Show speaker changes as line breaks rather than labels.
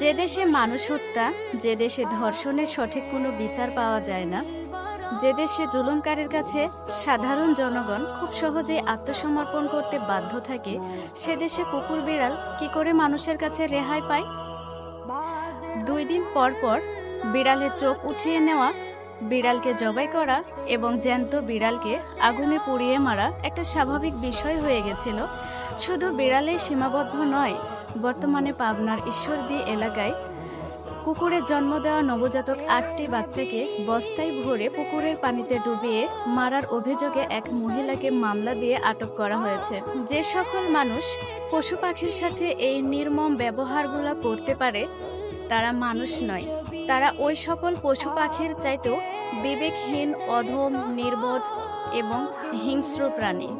যে দেশে মানুষ হত্যা, যে দেশে ধর্ষণের সঠিক কোনো বিচার পাওয়া যায় না, যে দেশে জুলুমকারীর কাছে সাধারণ জনগণ খুব সহজেই আত্মসমর্পণ করতে বাধ্য থাকে, সে দেশে কুকুর বিড়াল কি করে মানুষের কাছে রেহাই পায়? 2 দিন পর পর বিড়ালের চোখ উঠিয়ে নেওয়া, বিড়ালকে জবাই করা এবং জ্যান্ত বিড়ালকে আগুনে পুড়িয়ে মারা একটা স্বাভাবিক বিষয় হয়ে গেছিল। শুধু বিড়ালেই সীমাবদ্ধ নয়, বর্তমানে পাবনার ঈশ্বরদী এলাকায় কুকুরের জন্ম দেওয়া নবজাতক 8টি বাচ্চাকে বস্তায় ভরে পুকুরের পানিতে ডুবিয়ে মারার অভিযোগে এক মহিলাকে মামলা দিয়ে আটক করা হয়েছে। যে সকল মানুষ পশু পাখির সাথে এই নির্মম ব্যবহারগুলো করতে পারে, তারা মানুষ নয়, তারা ওই সকল পশু পাখির চাইতেও বিবেকহীন, অধম, নির্বোধ এবং হিংস্র প্রাণী।